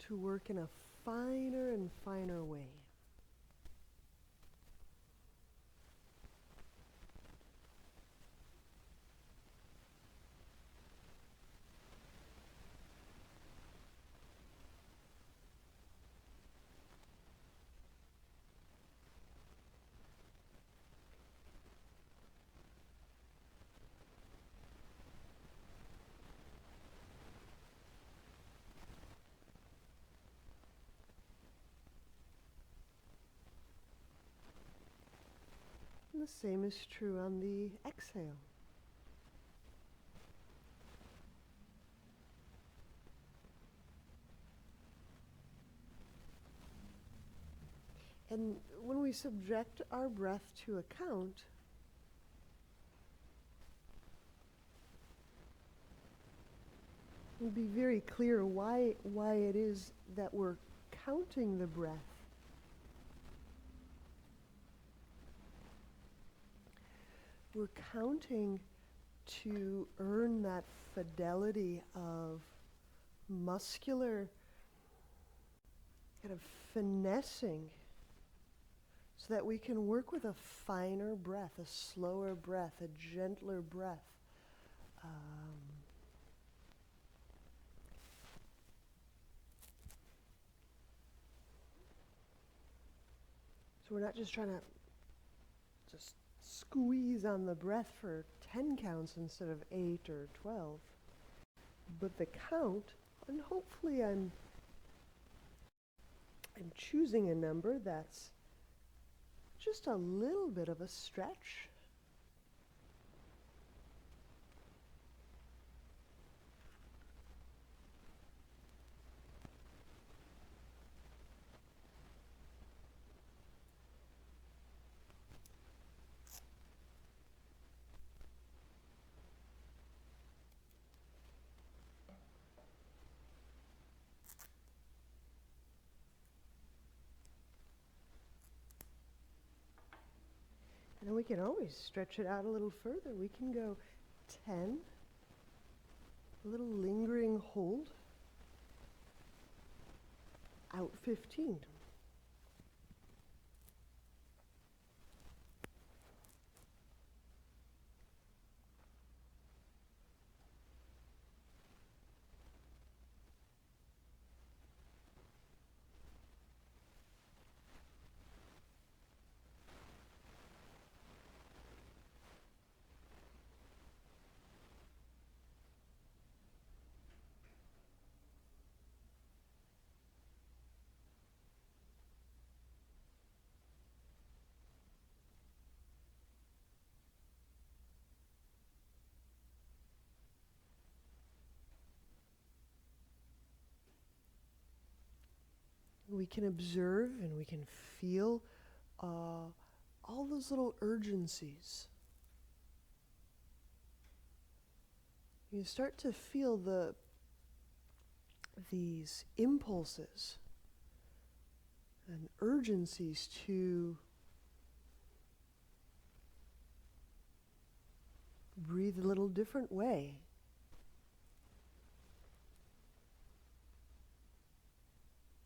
to work in a finer and finer way. And the same is true on the exhale. And when we subject our breath to account, we'll be very clear why it is that we're counting the breath. We're counting to earn that fidelity of muscular kind of finessing so that we can work with a finer breath, a slower breath, a gentler breath. So we're not just trying to just squeeze on the breath for 10 counts instead of 8 or 12. But the count, and hopefully I'm choosing a number that's just a little bit of a stretch. And we can always stretch it out a little further. We can go 10, a little lingering hold, out 15. We can observe and we can feel all those little urgencies. You start to feel these impulses and urgencies to breathe a little different way.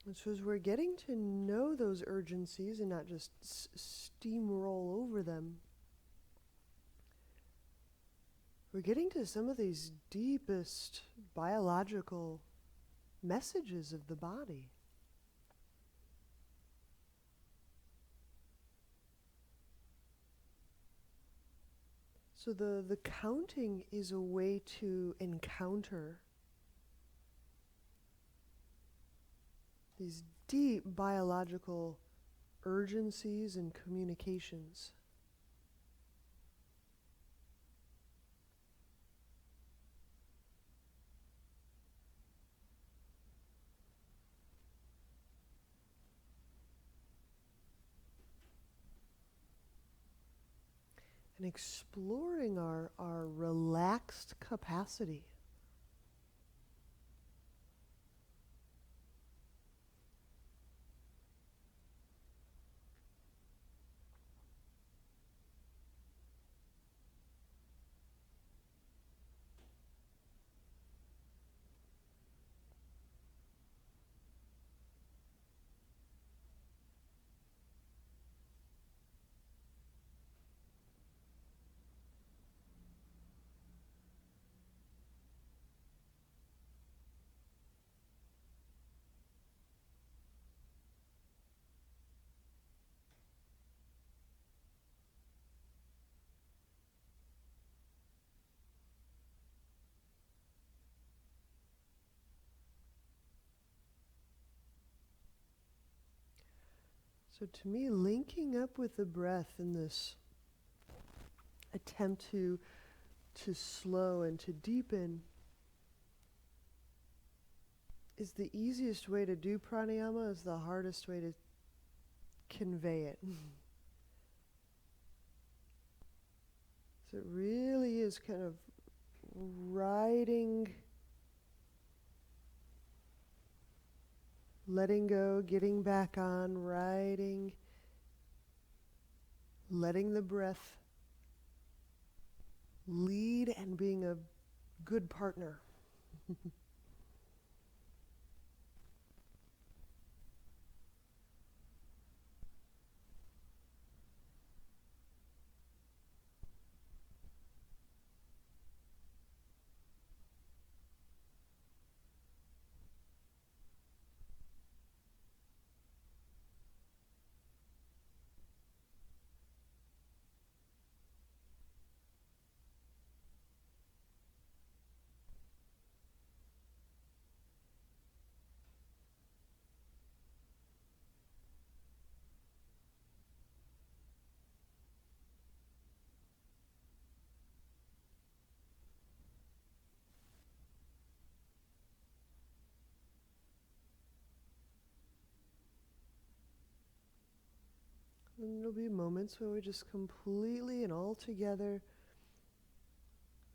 And so as we're getting to know those urgencies and not just steamroll over them, we're getting to some of these deepest biological messages of the body. So the counting is a way to encounter these deep biological urgencies and communications. And exploring our relaxed capacity. So to me, linking up with the breath in this attempt to slow and to deepen is the easiest way to do pranayama, is the hardest way to convey it. So it really is kind of riding, letting go, getting back on, riding, letting the breath lead and being a good partner. And there'll be moments where we just completely and altogether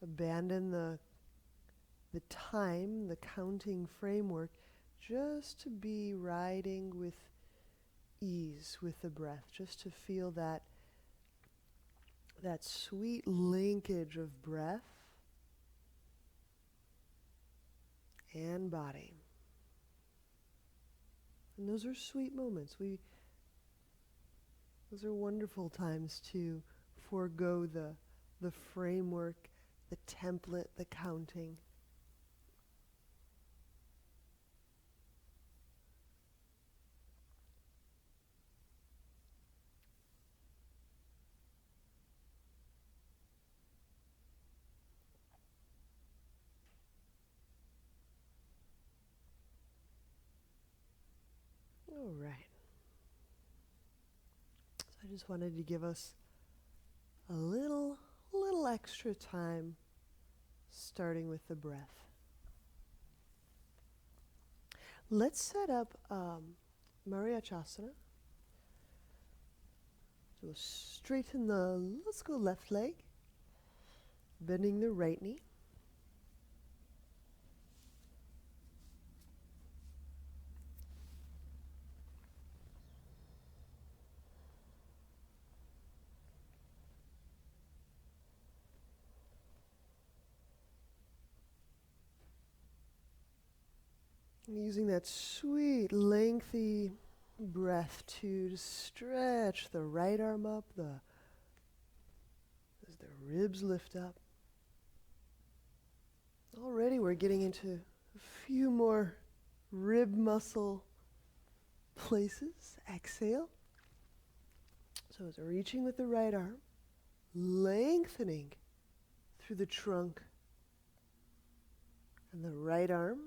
abandon the time, the counting framework, just to be riding with ease with the breath, just to feel that sweet linkage of breath and body. And those are sweet moments. Those are wonderful times to forego the framework, the template, the counting. All right. So I just wanted to give us a little extra time starting with the breath. Let's set up Mariachasana. So straighten let's go left leg, bending the right knee. Using that sweet, lengthy breath to stretch the right arm up, as the ribs lift up. Already we're getting into a few more rib muscle places. Exhale. So it's reaching with the right arm, lengthening through the trunk and the right arm.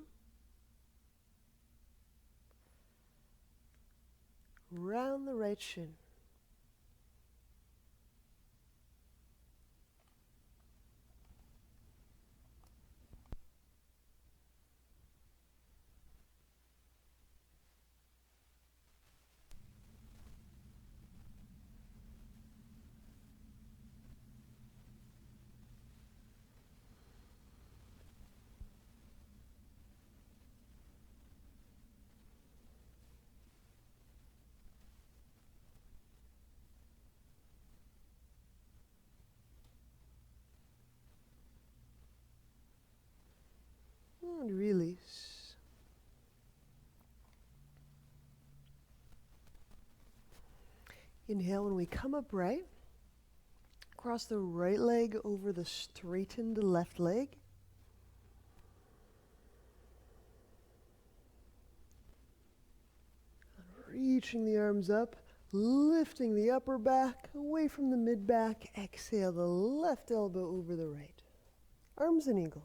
Round the right shin. And release. Inhale when we come upright. Cross the right leg over the straightened left leg. Reaching the arms up, lifting the upper back away from the mid back. Exhale the left elbow over the right. Arms in eagle.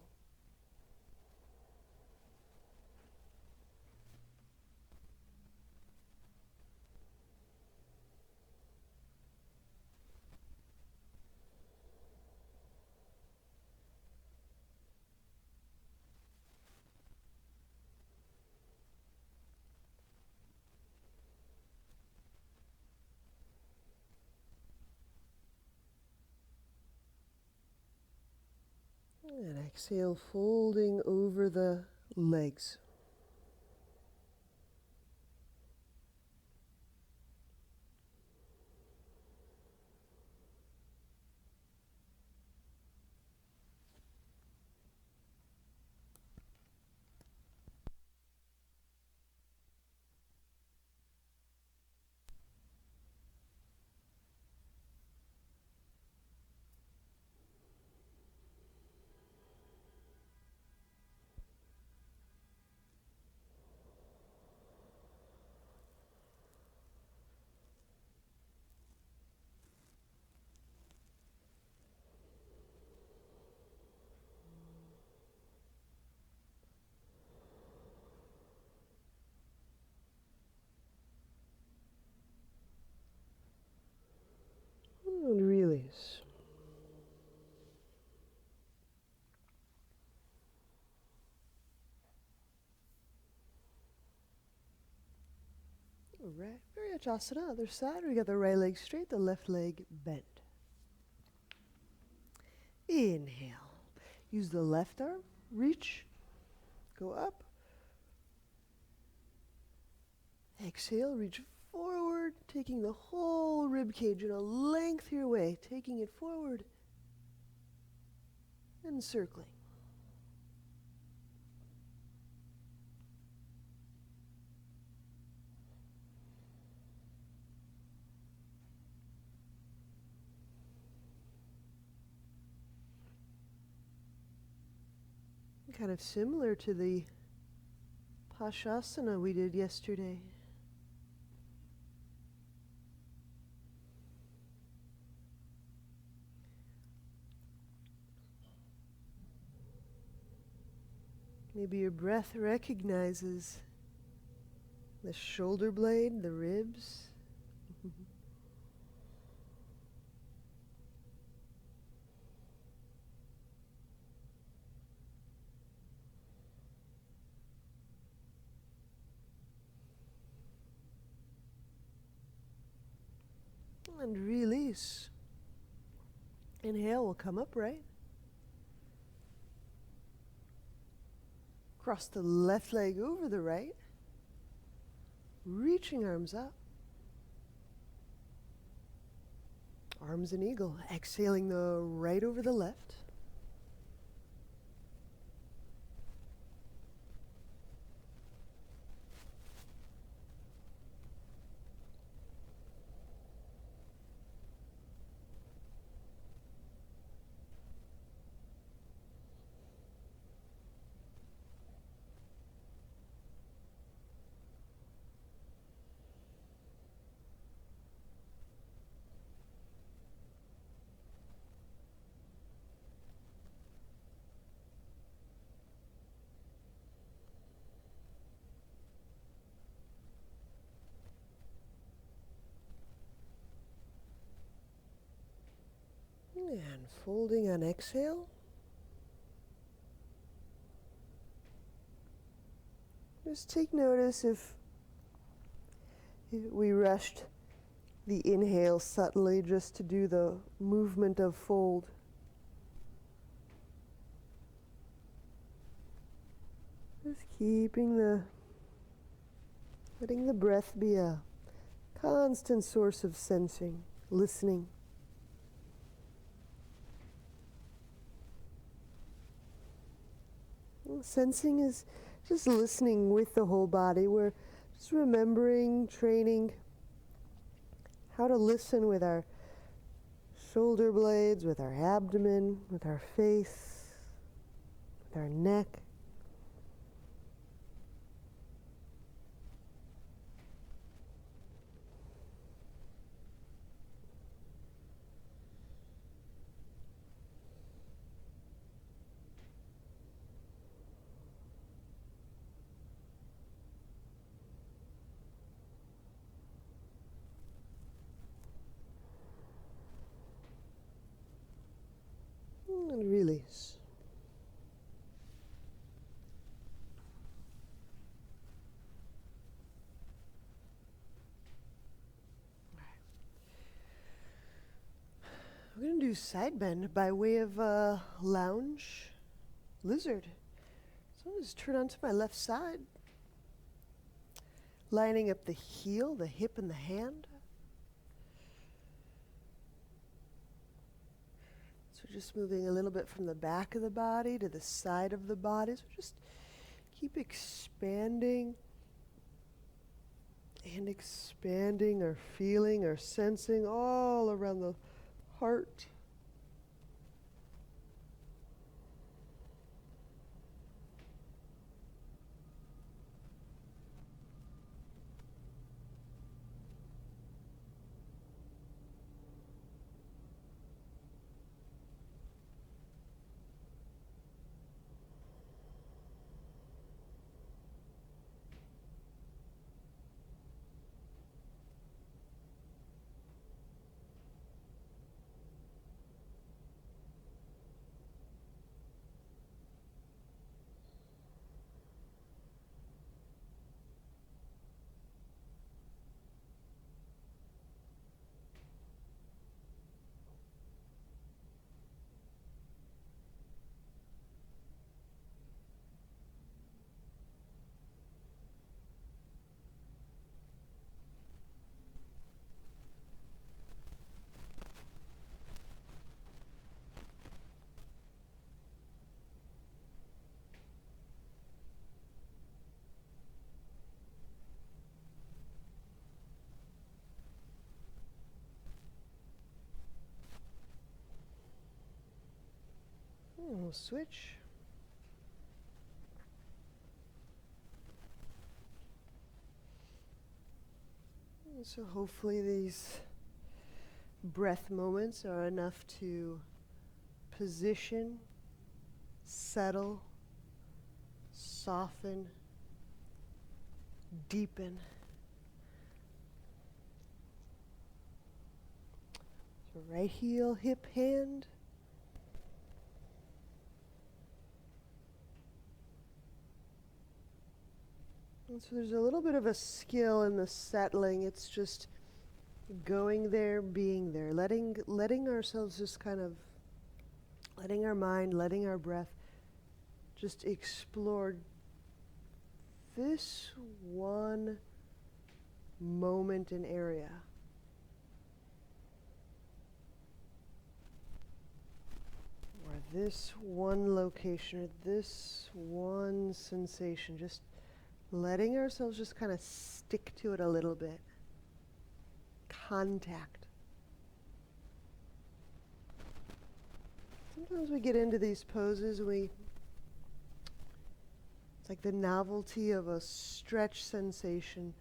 And exhale, folding over the legs. And release. All right, Virasana, other side. We got the right leg straight, the left leg bent. Inhale. Use the left arm, reach, go up. Exhale, reach forward, taking the whole rib cage in a length your way, taking it forward and circling. Kind of similar to the Pashasana we did yesterday. Maybe your breath recognizes the shoulder blade, the ribs. And release. Inhale, we'll come upright. Cross the left leg over the right. Reaching arms up. Arms in eagle. Exhaling the right over the left. And folding on exhale. Just take notice if we rushed the inhale subtly just to do the movement of fold. Just letting the breath be a constant source of sensing, listening. Sensing is just listening with the whole body. We're just remembering, training how to listen with our shoulder blades, with our abdomen, with our face, with our neck. And release. We're going to do side bend by way of lounge. lizard. So I'll just turn onto my left side, lining up the heel, the hip, and the hand. So just moving a little bit from the back of the body to the side of the body. So just keep expanding and expanding or feeling or sensing all around the heart. We'll switch. And so hopefully these breath moments are enough to position, settle, soften, deepen. So right heel, hip, hand. And so there's a little bit of a skill in the settling. It's just going there, being there, letting ourselves just kind of, letting our mind, letting our breath just explore this one moment and area. Or this one location, or this one sensation, just letting ourselves just kind of stick to it a little bit. Contact. Sometimes we get into these poses and it's like the novelty of a stretch sensation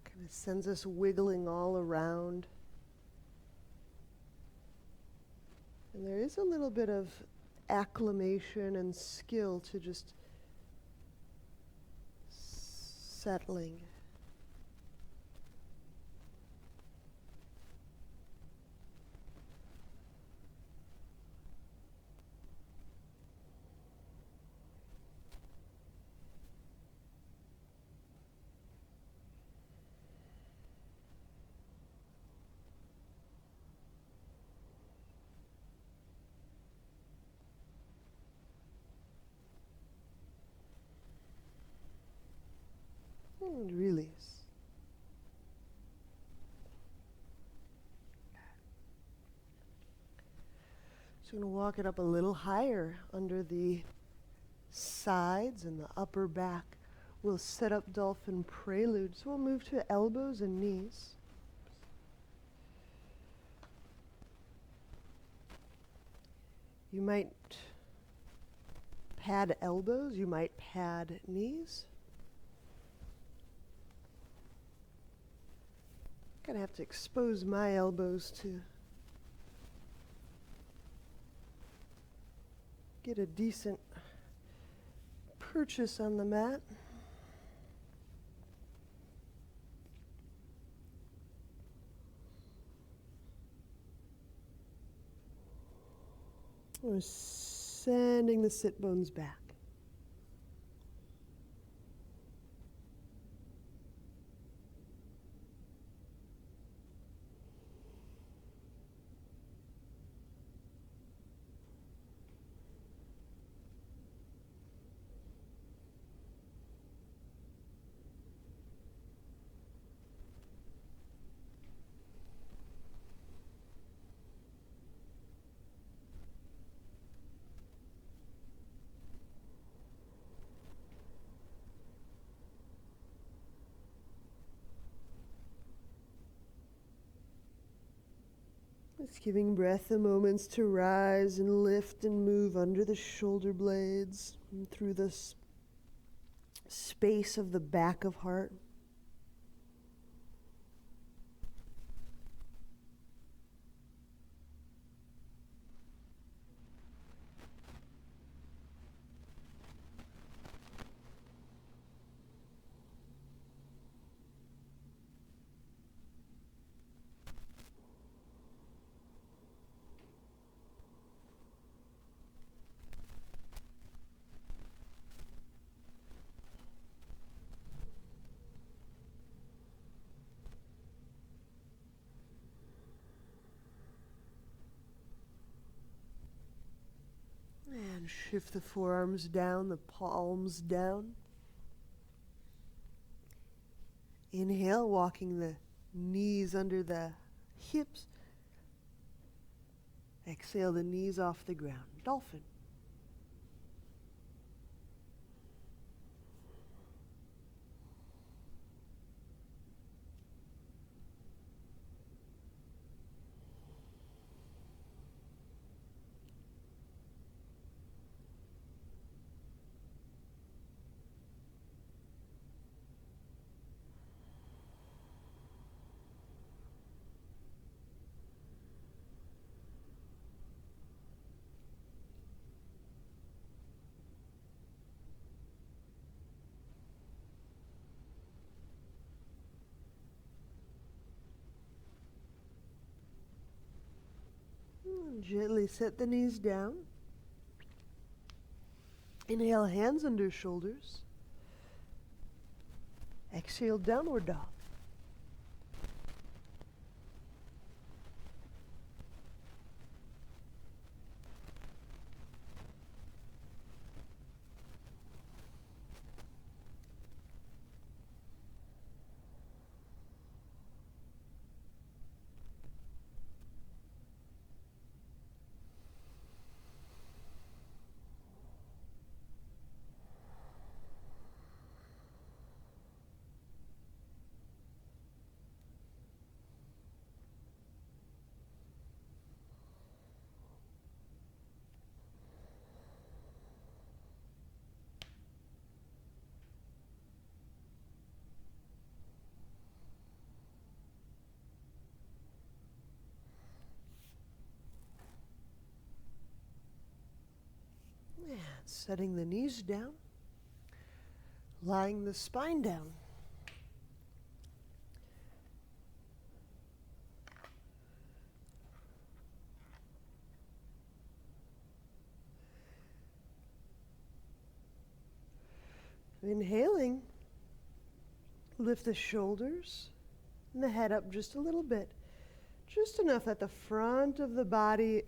kind of sends us wiggling all around. And there is a little bit of acclimation and skill to just settling. And release. So I'm going to walk it up a little higher under the sides and the upper back. We'll set up dolphin prelude. So we'll move to elbows and knees. You might pad elbows, you might pad knees. Gonna have to expose my elbows to get a decent purchase on the mat. We're sending the sit bones back. Just giving breath the moments to rise and lift and move under the shoulder blades and through the space of the back of heart. And shift the forearms down, the palms down. Inhale, walking the knees under the hips. Exhale, the knees off the ground. Dolphin. Gently set the knees down. Inhale, hands under shoulders. Exhale, downward dog. And setting the knees down, lying the spine down. Inhaling, lift the shoulders and the head up just a little bit, just enough that the front of the body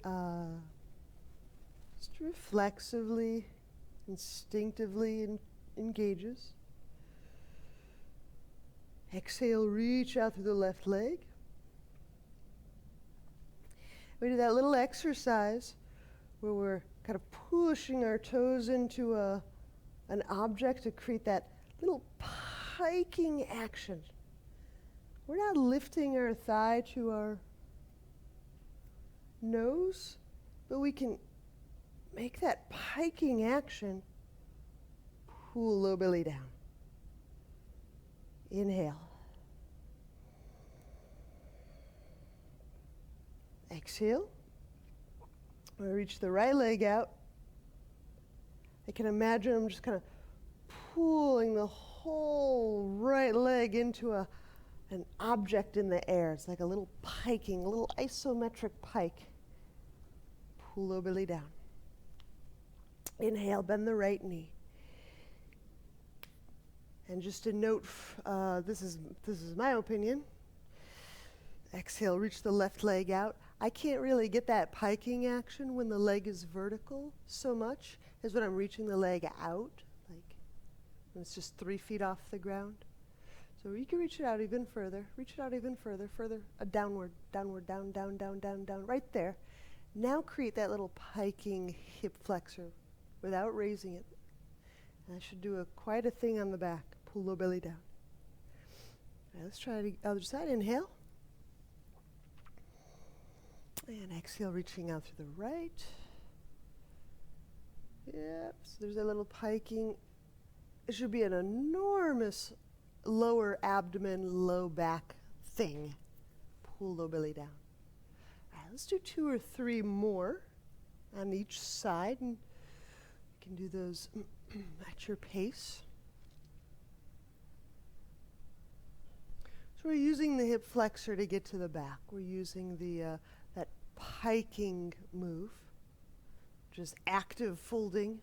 just reflexively, instinctively engages. Exhale, reach out through the left leg. We do that little exercise where we're kind of pushing our toes into an object to create that little piking action. We're not lifting our thigh to our nose, but we can make that piking action. Pull low belly down. Inhale. Exhale. I'm going to reach the right leg out. I can imagine I'm just kind of pulling the whole right leg into an object in the air. It's like a little piking, a little isometric pike. Pull low belly down. Inhale, bend the right knee. And just a note, this is my opinion. Exhale, reach the left leg out. I can't really get that piking action when the leg is vertical so much as when I'm reaching the leg out, like when it's just 3 feet off the ground. So you can reach it out even further. Reach it out even further, downward, down, down, down, down, down, right there. Now create that little piking hip flexor without raising it. And I should do quite a thing on the back. Pull low belly down. All right, let's try the other side. Inhale. And exhale, reaching out through the right. Yep, so there's a little piking. It should be an enormous lower abdomen, low back thing. Pull low belly down. All right, let's do 2 or 3 more on each side, and you can do those at your pace. So we're using the hip flexor to get to the back. We're using the that piking move, just active folding.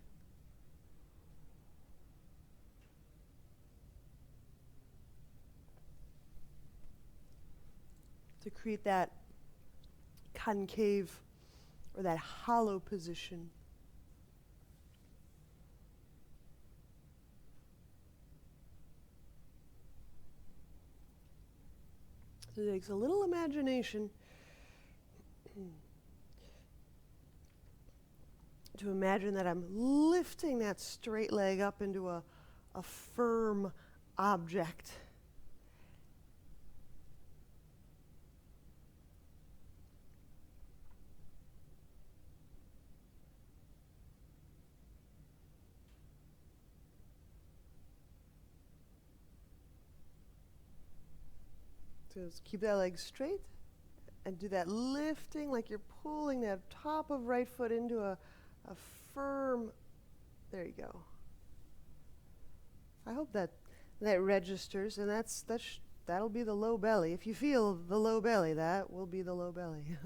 To create that concave or that hollow position. So it takes a little imagination to imagine that I'm lifting that straight leg up into a firm object. So just keep that leg straight and do that lifting like you're pulling that top of right foot into a firm, there you go. I hope that registers, and that'll be the low belly. If you feel the low belly, that will be the low belly.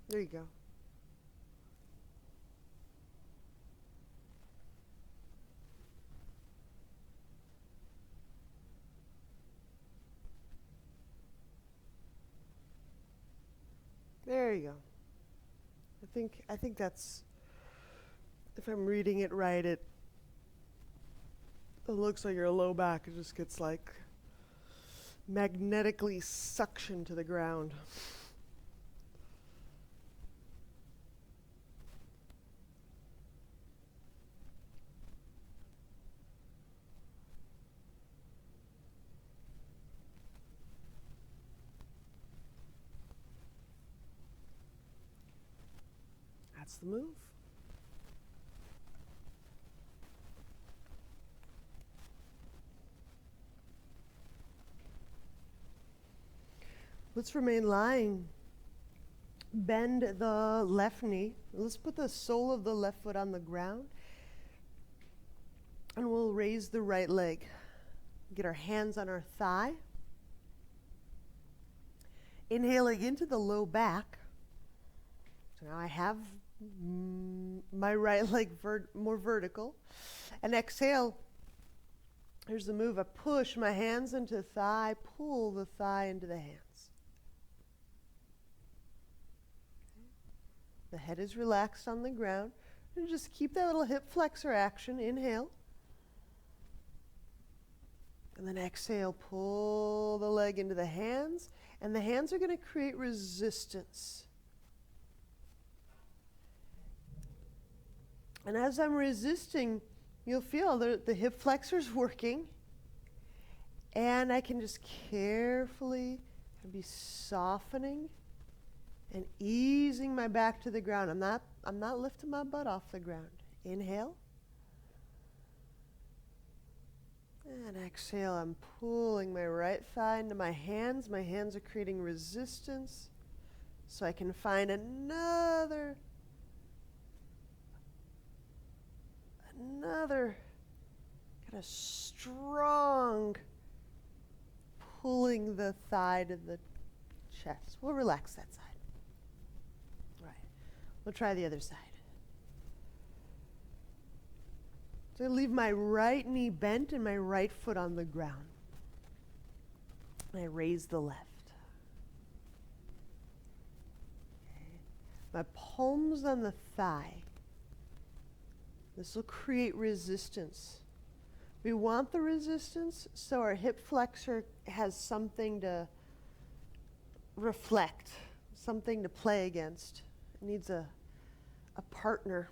There you go. There you go. I think that's, if I'm reading it right, it looks like your low back just gets like magnetically suctioned to the ground. That's the move. Let's remain lying. Bend the left knee. Let's put the sole of the left foot on the ground. And we'll raise the right leg. Get our hands on our thigh. Inhaling into the low back. So now I have my right leg more vertical. And exhale. Here's the move. I push my hands into thigh, pull the thigh into the hands. The head is relaxed on the ground. And just keep that little hip flexor action. Inhale. And then exhale, pull the leg into the hands. And the hands are going to create resistance. And as I'm resisting, you'll feel the hip flexor's working. And I can just carefully be softening and easing my back to the ground. I'm not lifting my butt off the ground. Inhale. And exhale, I'm pulling my right thigh into my hands. My hands are creating resistance. So I can find another kind of strong pulling the thigh to the chest. We'll relax that side. Right. We'll try the other side. So I leave my right knee bent and my right foot on the ground. And I raise the left. My palms on the thigh. This will create resistance. We want the resistance so our hip flexor has something to reflect, something to play against. It needs a partner.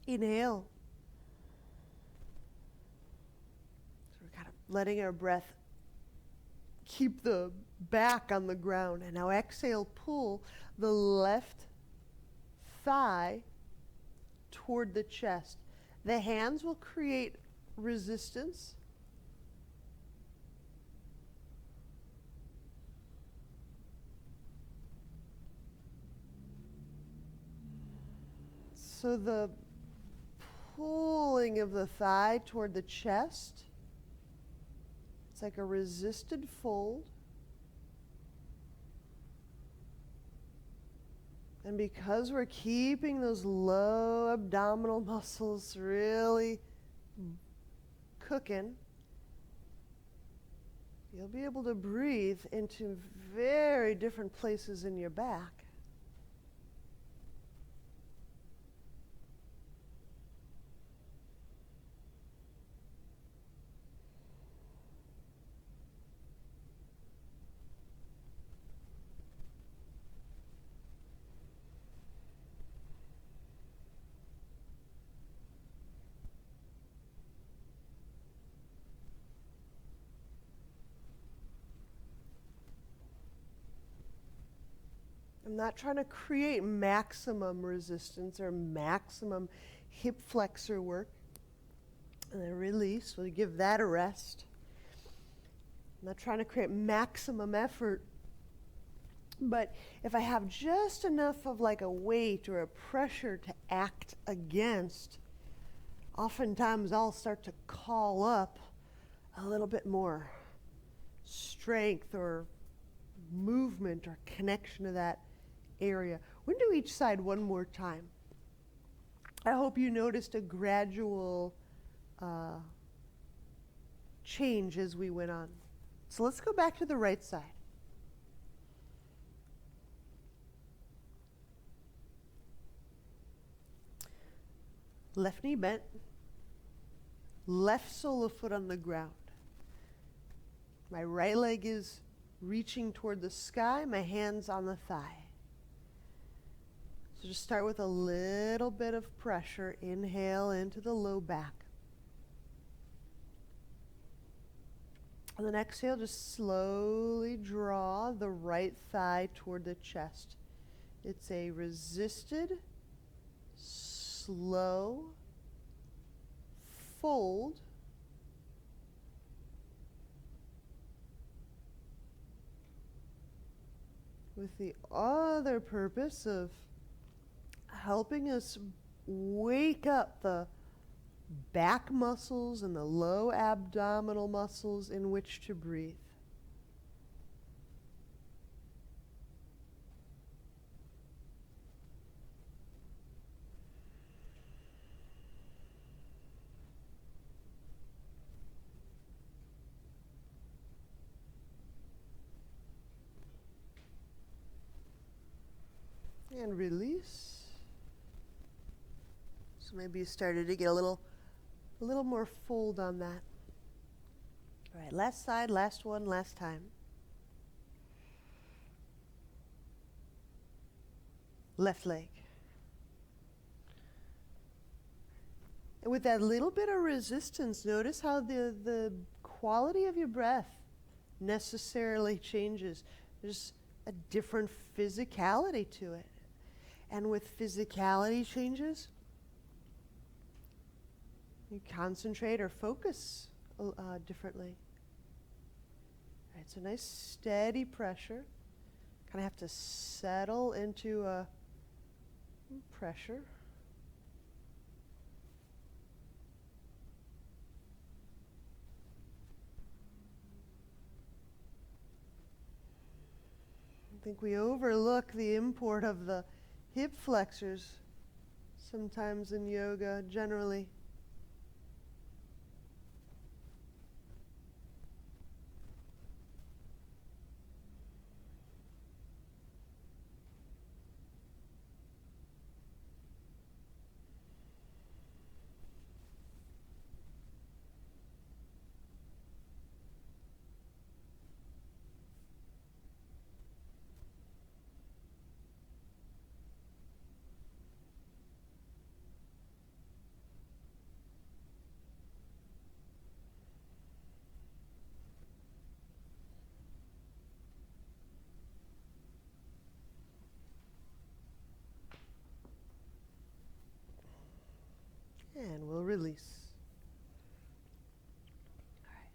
Inhale. So we're kind of letting our breath keep the back on the ground. And now exhale, pull the left thigh toward the chest. The hands will create resistance. So the pulling of the thigh toward the chest, it's like a resisted fold. And because we're keeping those low abdominal muscles really cooking, you'll be able to breathe into very different places in your back. I'm not trying to create maximum resistance or maximum hip flexor work. And then release, we'll give that a rest. I'm not trying to create maximum effort. But if I have just enough of like a weight or a pressure to act against, oftentimes I'll start to call up a little bit more strength or movement or connection to that area. We're going to do each side one more time. I hope you noticed a gradual change as we went on. So let's go back to the right side. Left knee bent, left sole of foot on the ground. My right leg is reaching toward the sky, my hands on the thigh. So just start with a little bit of pressure. Inhale into the low back. And then exhale, just slowly draw the right thigh toward the chest. It's a resisted, slow fold. With the other purpose of helping us wake up the back muscles and the low abdominal muscles in which to breathe. And release. So maybe you started to get a little more fold on that. All right, last side, last one, last time. Left leg. And with that little bit of resistance, notice how the quality of your breath necessarily changes. There's a different physicality to it. And with physicality changes, you concentrate or focus differently. All right, so nice steady pressure. Kind of have to settle into a pressure. I think we overlook the import of the hip flexors sometimes in yoga, generally. release. All right.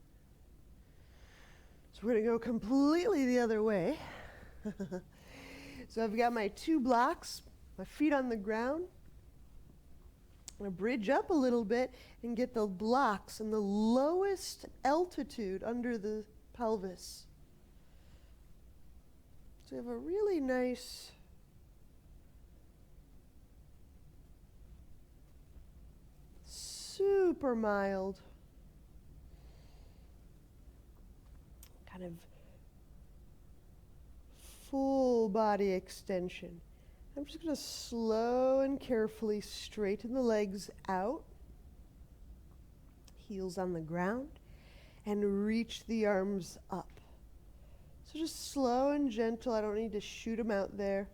So we're going to go completely the other way. So I've got my 2 blocks, my feet on the ground. I'm going to bridge up a little bit and get the blocks in the lowest altitude under the pelvis. So you have a really nice super mild kind of full body extension. I'm just going to slow and carefully straighten the legs out, heels on the ground, and reach the arms up. So just slow and gentle. I don't need to shoot them out there.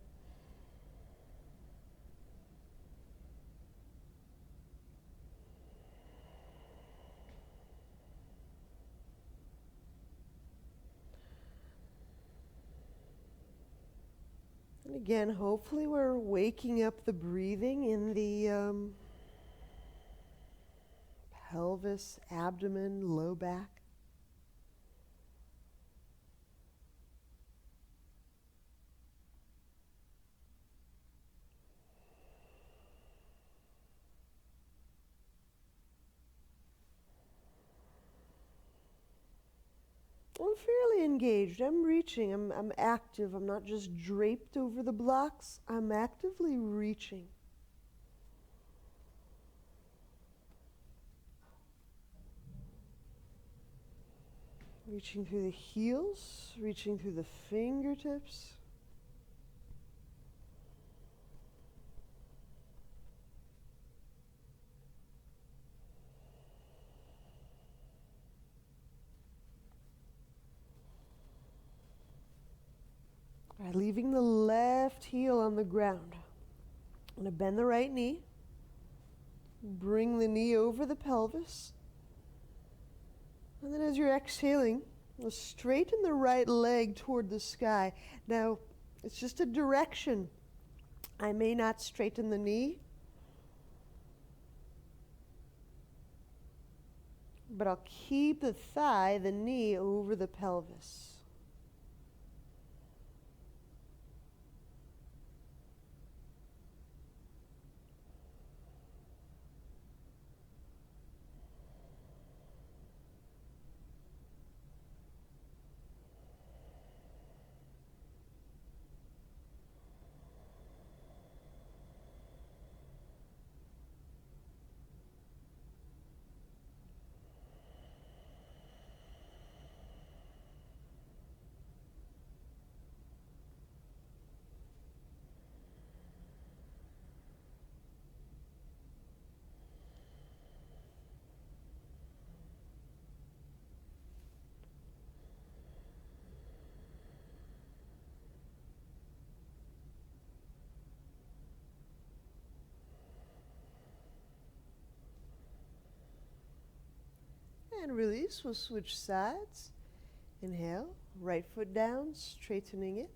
And again, hopefully we're waking up the breathing in the pelvis, abdomen, low back. I'm fairly engaged. I'm reaching. I'm active. I'm not just draped over the blocks. I'm actively reaching. Reaching through the heels, reaching through the fingertips. All right, leaving the left heel on the ground. I'm going to bend the right knee. Bring the knee over the pelvis. And then as you're exhaling, straighten the right leg toward the sky. Now, it's just a direction. I may not straighten the knee, but I'll keep the thigh, the knee, over the pelvis. And release. We'll switch sides. Inhale, right foot down, straightening it.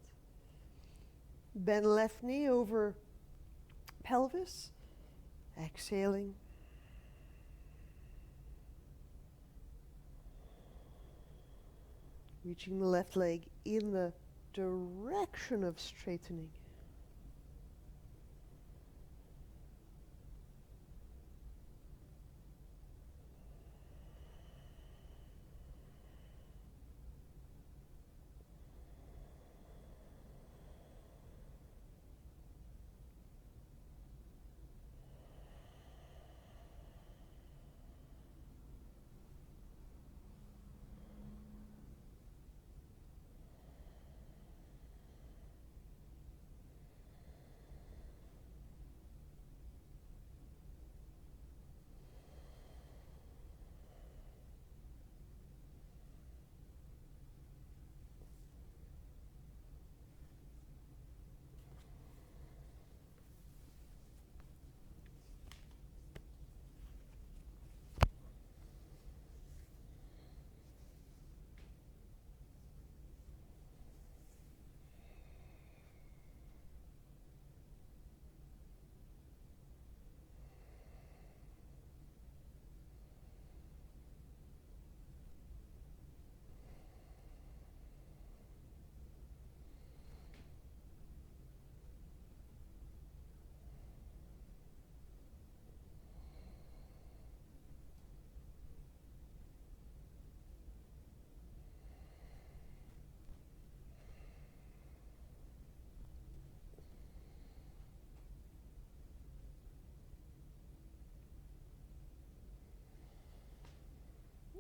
Bend left knee over pelvis. Exhaling. Reaching the left leg in the direction of straightening.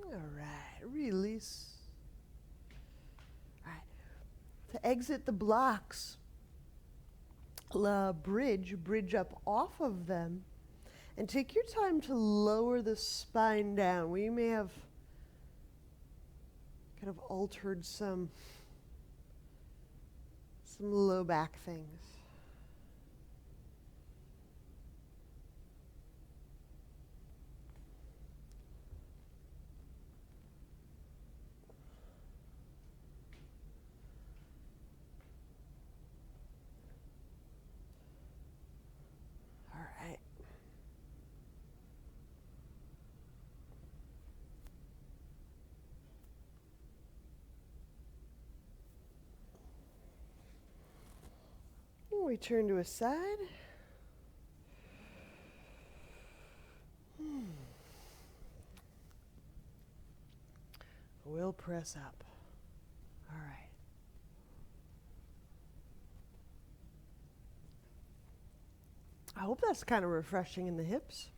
All right, release. All right, to exit the blocks, bridge up off of them, and take your time to lower the spine down. We may have kind of altered some low back things. All right. We turn to a side. We'll press up. All right. I hope that's kind of refreshing in the hips.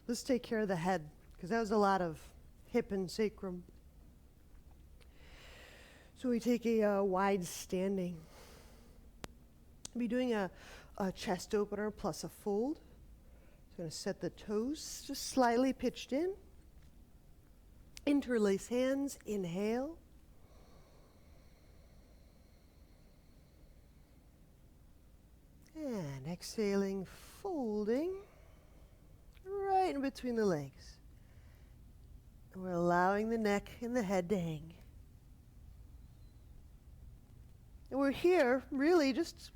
Let's take care of the head, because that was a lot of hip and sacrum. So we take a wide standing. We'll be doing a chest opener plus a fold. So I'm going to set the toes just slightly pitched in. Interlace hands, inhale. And exhaling, folding right in between the legs. And we're allowing the neck and the head to hang. And we're here really just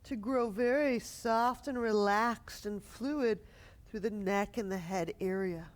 to grow very soft and relaxed and fluid through the neck and the head area.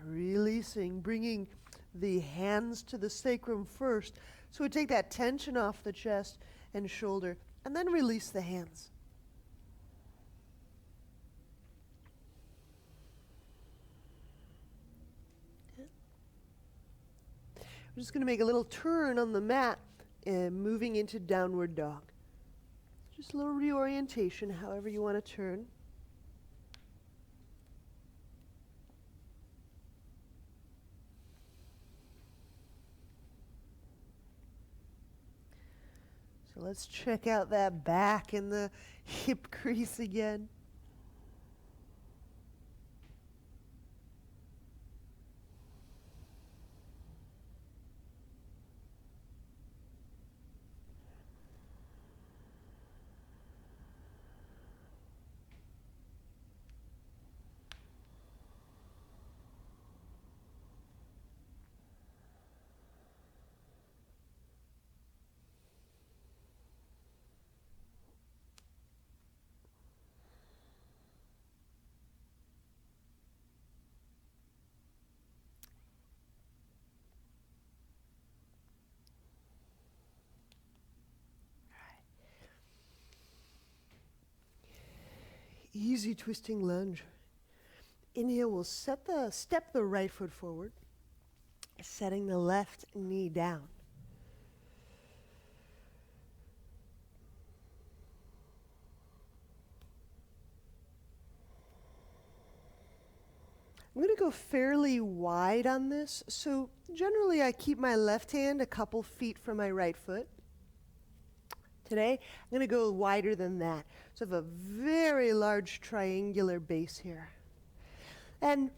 Releasing, bringing the hands to the sacrum first. So we take that tension off the chest and shoulder, and then release the hands. Okay. We're just going to make a little turn on the mat and moving into downward dog. Just a little reorientation, however you want to turn. So let's check out that back and the hip crease again. Easy twisting lunge. Inhale, we'll step the right foot forward, setting the left knee down. I'm going to go fairly wide on this, so generally I keep my left hand a couple feet from my right foot. Today, I'm going to go wider than that. So I have a very large triangular base here. And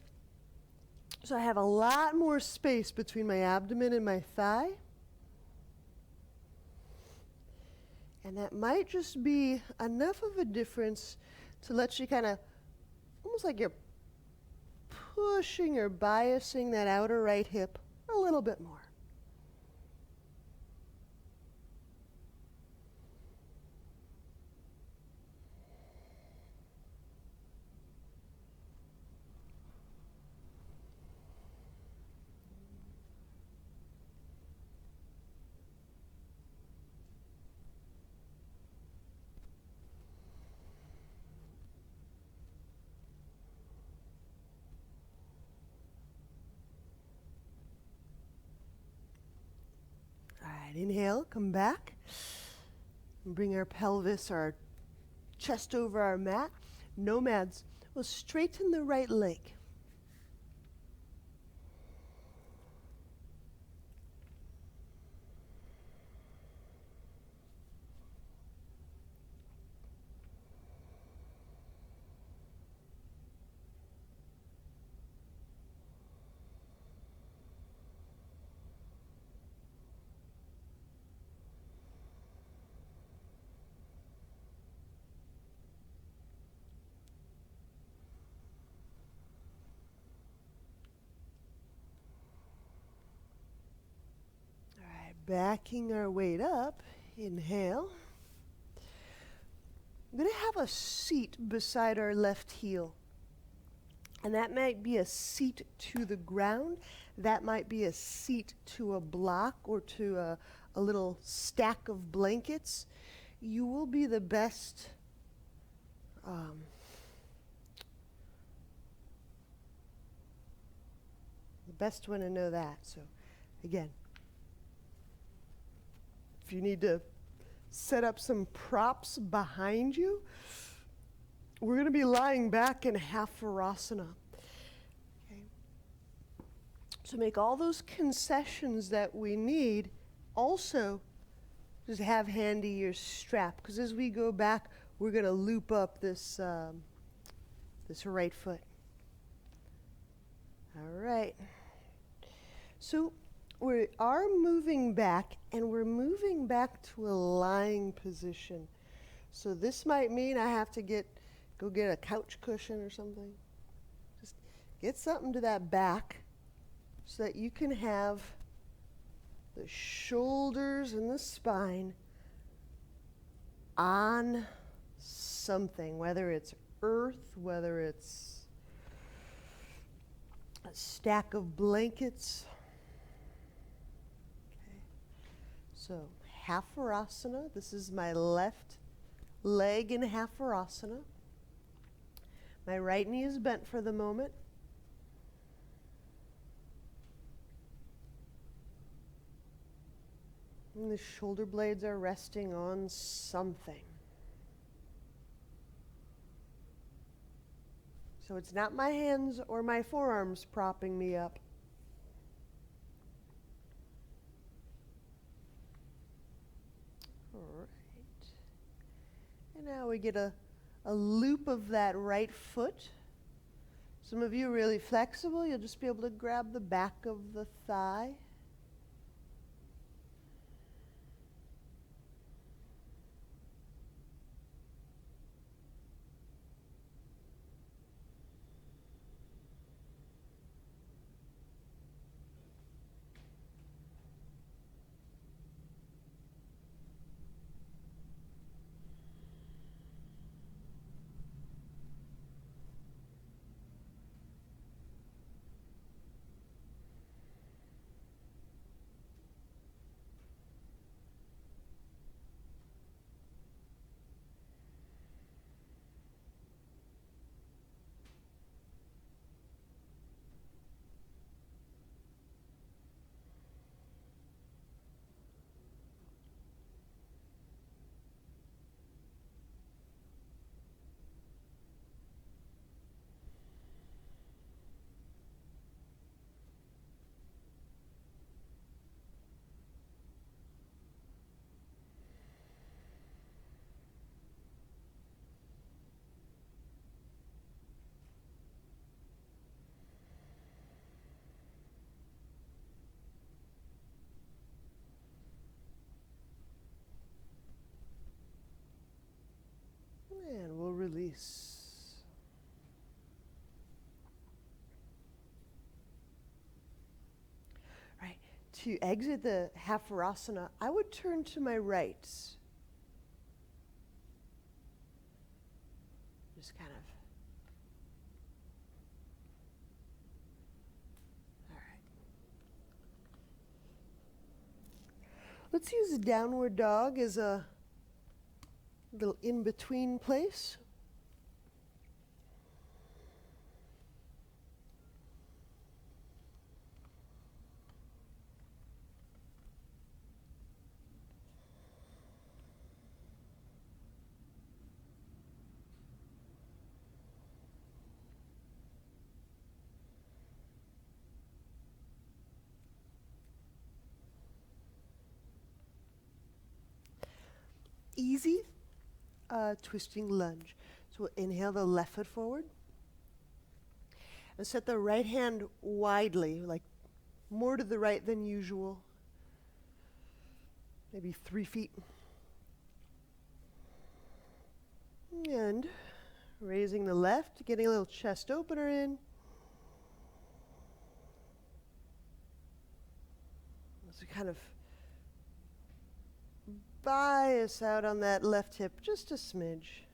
so I have a lot more space between my abdomen and my thigh. And that might just be enough of a difference to let you kind of, almost like you're pushing or biasing that outer right hip a little bit more. All right, inhale, come back. Bring our pelvis, our chest over our mat. Nomads. We'll straighten the right leg. Backing our weight up, inhale. I'm going to have a seat beside our left heel. And that might be a seat to the ground. That might be a seat to a block or to a little stack of blankets. You will be the best one to know that. So again, if you need to set up some props behind you, we're going to be lying back in half Virasana. Okay. So make all those concessions that we need. Also, just have handy your strap, because as we go back, we're going to loop up this right foot. All right. So we are moving back, and we're moving back to a lying position. So this might mean I have to go get a couch cushion or something. Just get something to that back so that you can have the shoulders and the spine on something, whether it's earth, whether it's a stack of blankets. So half Virasana. This is my left leg in half Virasana. My right knee is bent for the moment. And the shoulder blades are resting on something. So it's not my hands or my forearms propping me up. And now we get a loop of that right foot. Some of you are really flexible. You'll just be able to grab the back of the thigh. to exit the half Virasana, I would turn to my right. Just kind of. All right. Let's use a downward dog as a little in-between place. Easy twisting lunge. So we'll inhale the left foot forward and set the right hand widely, like more to the right than usual, maybe 3 feet. And raising the left, getting a little chest opener in. So kind of bias out on that left hip just a smidge.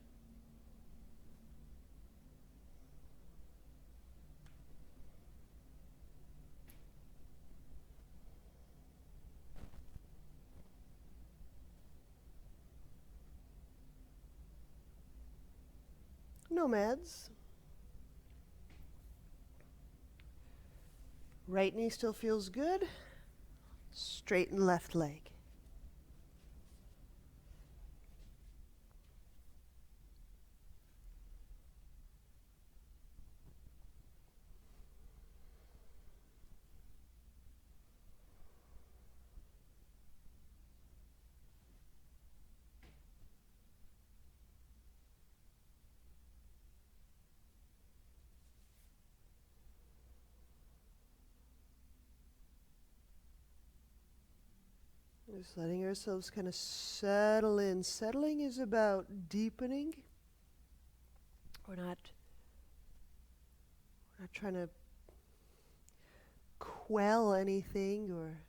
Nomads. Right knee still feels good. Straighten left leg. Just letting ourselves kind of settle in. Settling is about deepening. We're not trying to quell anything or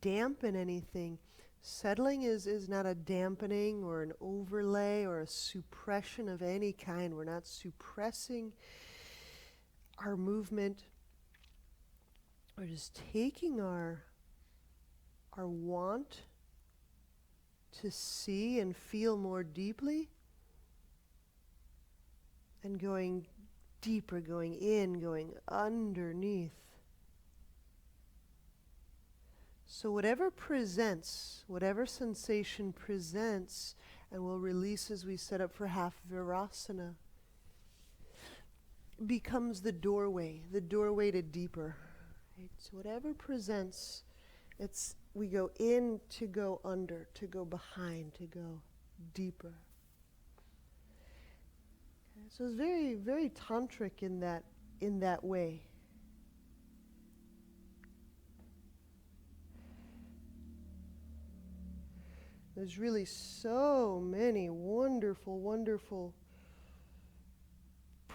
dampen anything. Settling is not a dampening or an overlay or a suppression of any kind. We're not suppressing our movement. We're just taking our want to see and feel more deeply and going deeper, going in, going underneath. So whatever presents, whatever sensation presents, and will release as we set up for half Virasana, becomes the doorway to deeper. Right? So whatever presents, we go in to go under, to go behind, to go deeper. Okay, so it's very, very tantric in that way. There's really so many wonderful, wonderful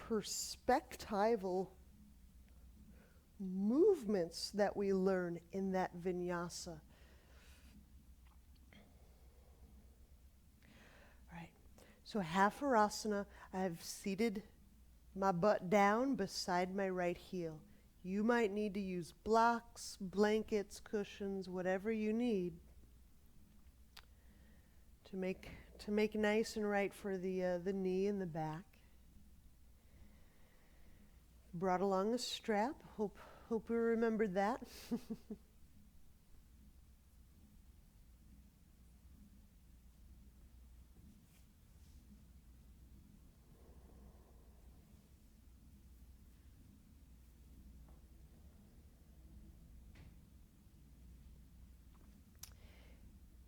perspectival movements that we learn in that vinyasa. Right. So half Virasana, I've seated my butt down beside my right heel. You might need to use blocks, blankets, cushions, whatever you need to make nice and right for the knee and the back. Brought along a strap. Hope we remembered that.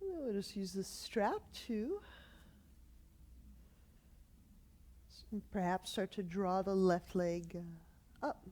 We'll just use the strap to perhaps start to draw the left leg up.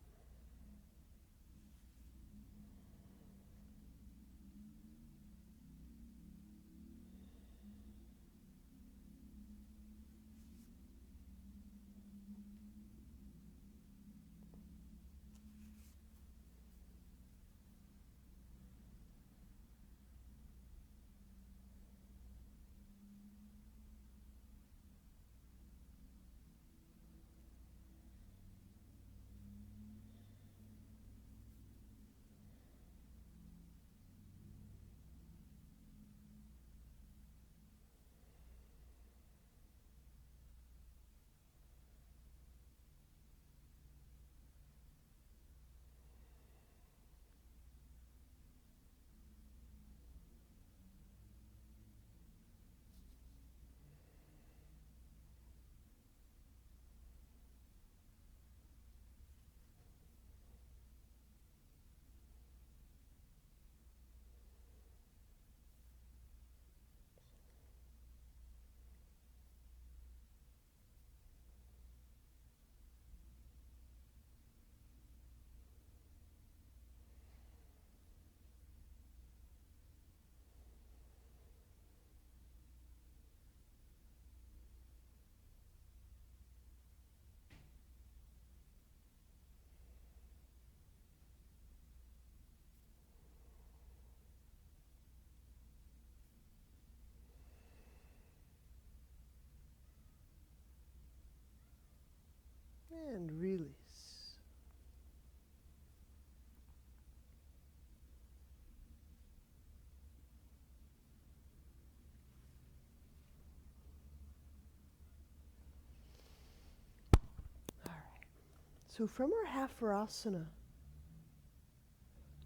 So from our half Virasana,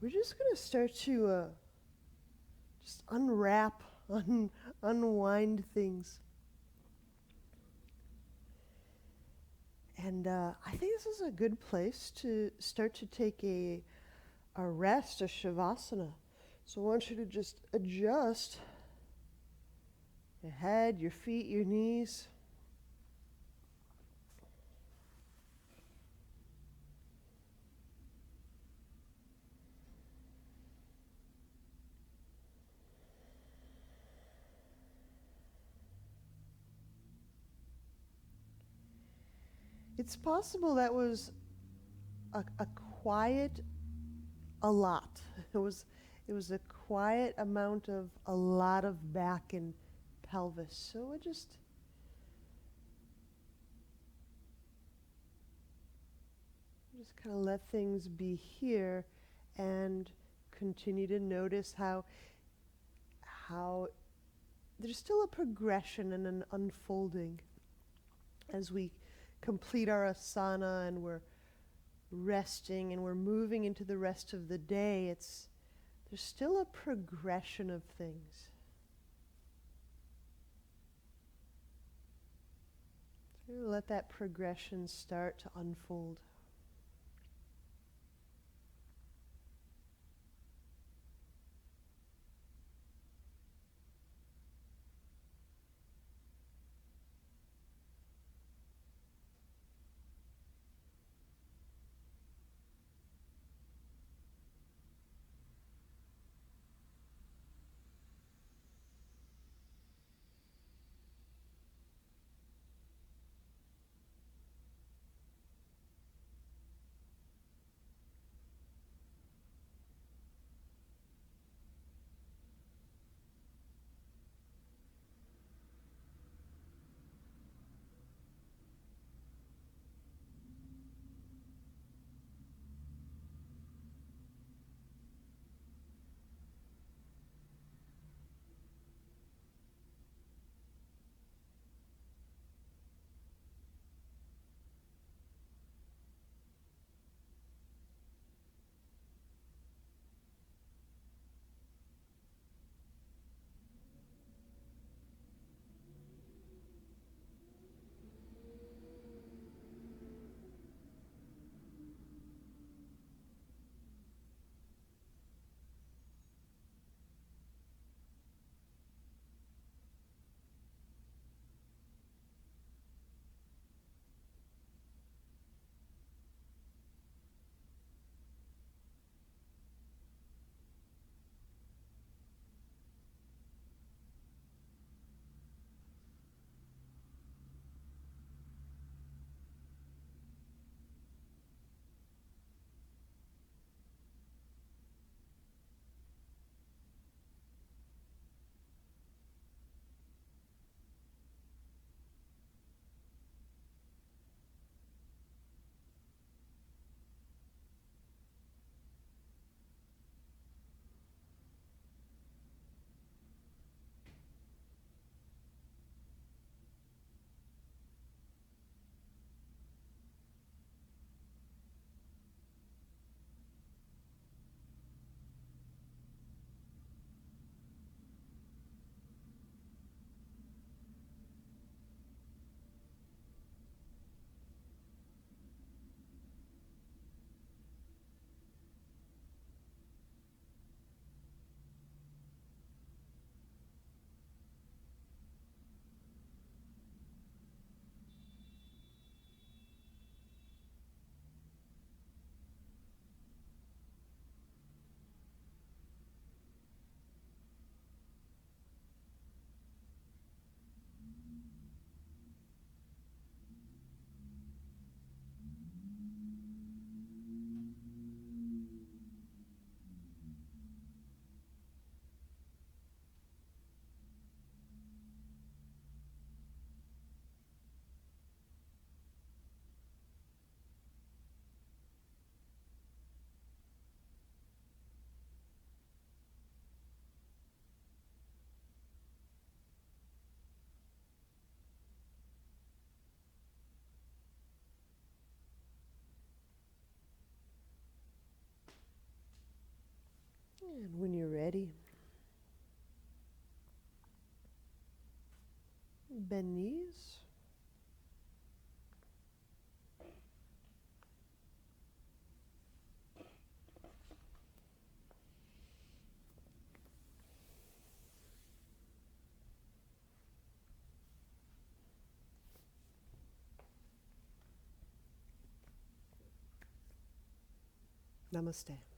we're just going to start to just unwrap, unwind things. And I think this is a good place to start to take a rest, a shavasana. So I want you to just adjust your head, your feet, your knees. It's possible that was a quiet a lot. It was a quiet amount of a lot of back and pelvis. So I just kind of let things be here and continue to notice how there's still a progression and an unfolding as we complete our asana and we're resting and we're moving into the rest of the day. There's still a progression of things. So let that progression start to unfold. And when you're ready, bend knees. Namaste.